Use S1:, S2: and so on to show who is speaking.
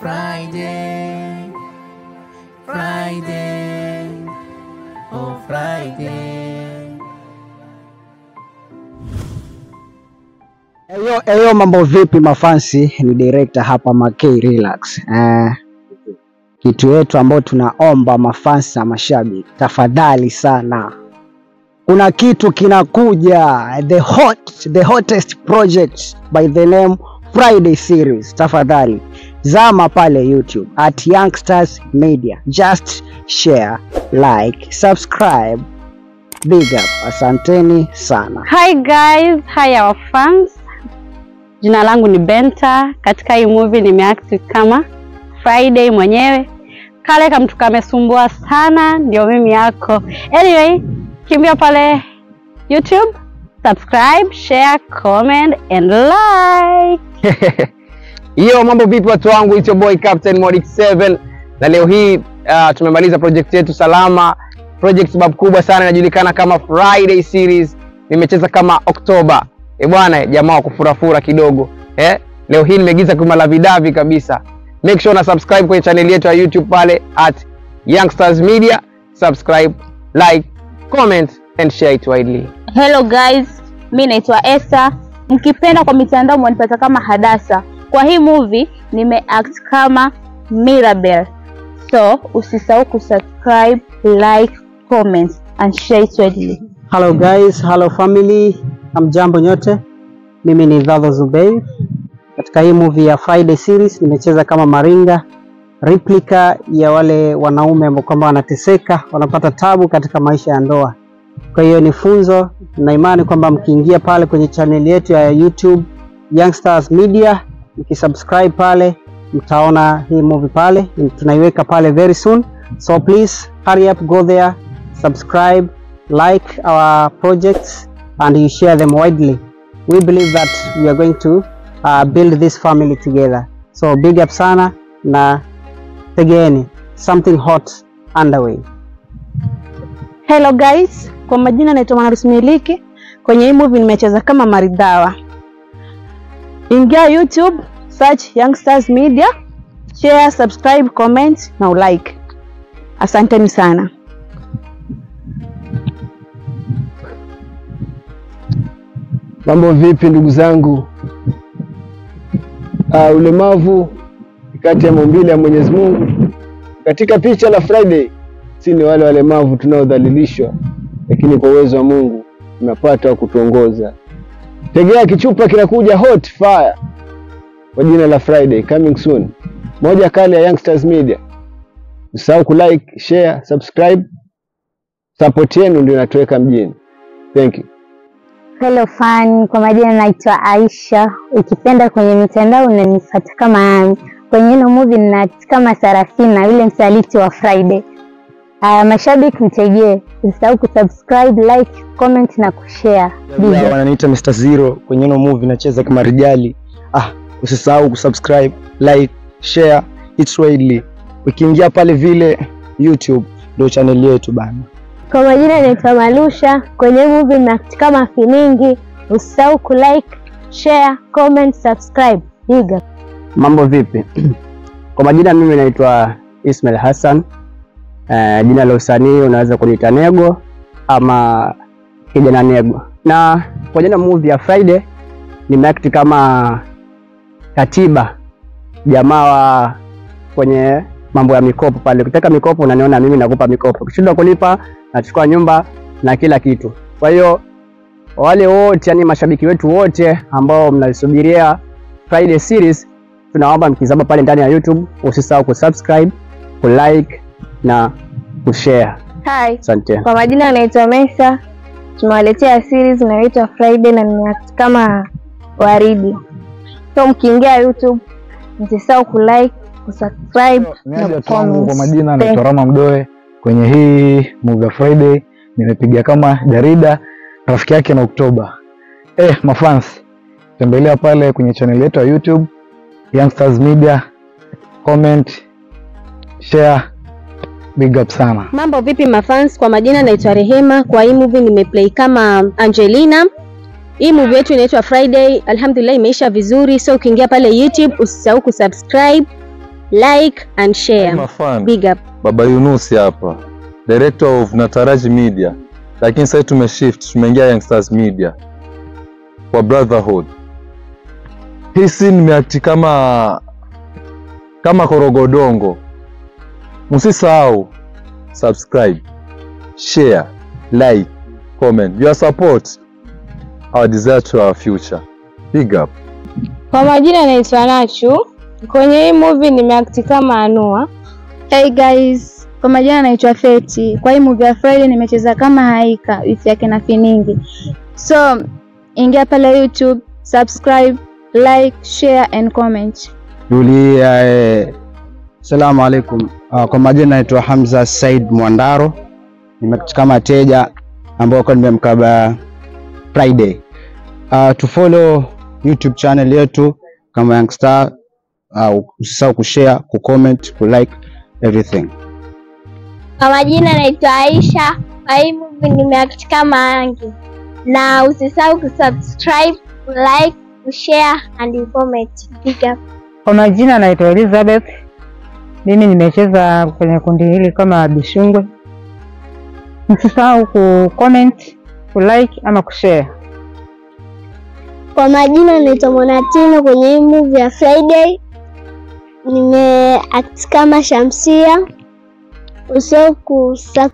S1: Friday, Friday, oh Friday.
S2: Eyo mambo vipi mafansi, ni director hapa Makay Relax. Kitu yetu ambao tunaomba mafansi na mashabiki, tafadhali sana, kuna kitu kinakuja, the hottest project by the name Friday series. Tafadhali zama pale YouTube at Youngsters Media, just share, like, subscribe, big up. Asanteni sana.
S3: Hi guys, hi our fans. Jina langu ni Benta. Katika hii movie nimeact kama Friday mwenyewe. Kale kamtu kamesumbua sana, ndio mimi yako. Anyway, kimbia pale YouTube, subscribe, share, comment and like.
S4: Yo, mambo vipi watu wangu, it's your boy Captain Modic 7. Na leo hii tumemaliza project yetu salama. Project sababu kubwa sana inajulikana kama Friday series. Nimecheza kama Oktoba. Bwana, jamaa kufurafura kidogo. Leo hii nimeigiza kama la vidavi kabisa. Make sure na subscribe kwenye channel yetu ya YouTube pale at Youngsters Media. Subscribe, like, comment and share it widely.
S5: Hello guys, mimi naitwa Esther. Mkipenda kwa mitandao mwanipata kama Hadasa. Kwa hii movie nimeact kama Mirabel. So usisahau kusubscribe, like, comment and share it widely.
S2: Hello guys, hello family. Hamjambo nyote. Mimi ni Dhadho Zubeir. Katika hii movie ya Friday series nimecheza kama Maringa, replica ya wale wanaume ambao kwamba wanateseka, wanapata tabu katika maisha ya ndoa. Kwa hiyo ni funzo na imani kwamba mkiingia pale kwenye channel yetu ya YouTube Youngsters Media, mkisubscribe pale mtaona hii movie pale, tunaiweka pale very soon. So please hurry up, go there, subscribe, like our projects and you share them widely. We believe that we are going to build this family together. So big up sana na tegeni, something hot underway.
S5: Hello guys, kwa majina naitwa Manarusi Miliki. Kwenye hii movie nimecheza kama Maridhawa. Ingia YouTube, search Youngsters Media, share, subscribe, comment na like. Asanteni sana.
S4: Mambo vipi ndugu zangu? Ulemavu kati ya maumbile ya Mwenyezi Mungu. Katika picha la Friday, si ni wale walemavu tunaodhalilishwa, lakini kwa uwezo wa Mungu tunapata kutuongoza. Tegea kichupa kinakuja hot fire kwa jina la Friday, coming soon. Moja kali ya Youngsters Media. Usahau kulike, share, subscribe. Support yenu ndio inatuweka mjini. Thank you.
S5: Hello fan, kwa majina naitwa Aisha. Ukipenda kwenye mitandao unanifuata kama Ami. Kwenye hilo movie ninact kama Sarafina, yule msaliti wa Friday. Mashabiki mtegee, usisahau kusubscribe, like, comment na kushare.
S2: Wananiita Mr. Zero. Kwenye hilo movie nacheza kama Rijali. Usisahau kusubscribe, like, share it widely. Ukiingia pale vile YouTube ndio channel yetu bana.
S5: Kwa majina naitwa Malusha. Kwenye movie nact kama Finingi. Usisahau kulike, share, comment, subscribe. Diga.
S2: Mambo vipi? Kwa majina mimi naitwa Ismail Hassan. Jina la usanii unaweza kuniita Nego ama kijana Nego. Na kwa jina movie ya Friday nimeact kama Katiba, jamaa wa kwenye mambo ya mikopo pale. Ukitaka mikopo unaniona mimi nakupa mikopo. Ukishindwa kulipa nachukua nyumba na kila kitu. Kwa hiyo wale wote, yani mashabiki wetu wote ambao mnalisubiria Friday series, tunaomba mkizama pale ndani ya YouTube usisahau kusubscribe, kulike na kushare.
S5: Hi.
S2: Asante.
S5: Kwa majina naitwa Mesa. Tumewaletea series inaitwa Friday na nimeact kama Waridi. So mkiingia YouTube msisahau kulike, kusubscribe na comment.
S6: Kwa majina naitwa Rama Mdoe. Kwenye hii movie Friday nimepiga kama Jarida, rafiki yake na Oktoba. Mafans, tembelea pale kwenye channel yetu ya YouTube Youngsters Media, comment, share, big up sana.
S5: Mambo vipi mafans, kwa majina naitwa Rehema. Kwa hii movie nimeplay kama Angelina. Hii movie yetu inaitwa Friday. Alhamdulillah imeisha vizuri. So ukiingia pale YouTube usisahau kusubscribe, like and share.
S7: Mafan,
S5: Big up.
S7: Baba Yunusi hapa, director of Nataraji Media, lakini sasa tumeshift, tumeingia Youngsters Media kwa Brotherhood. Hii scene nimeact kama korogodongo. Msisahau subscribe, share, like, comment. Your support our desire to our future. Big up.
S8: Kwa majina naitwa Nachu. Kwenye hii movie nimeact kama Anua.
S5: Hey guys, kwa majina naitwa Feti. Kwa hii movie ya Friday nimecheza kama Haika with yake na Finingi. So, ingia pale YouTube, subscribe, like, share and comment.
S9: Julia, Assalamu alaikum. Kwa majina naitwa Hamza Said Mwandaro. Nimeact kama Teja ambao kwa nimemkaba Friday. To follow YouTube channel yetu kama Youngstar, usisahau kushare, kucomment, kulike everything.
S5: Kwa majina naitwa Aisha. Kwa hii movie nimeact kama Angi. Na usisahau kusubscribe, like, kushare and comment. Big up.
S8: Kwa majina naitwa Elizabeth. Mimi nimecheza kwenye kundi hili kama Bishungwe. Msisahau kucomment, kulike ama kushare.
S5: Kwa majina naitwa Monatino. Kwenye hii movie ya Friday nimeact kama Shamsia. Usisahau kusubscribe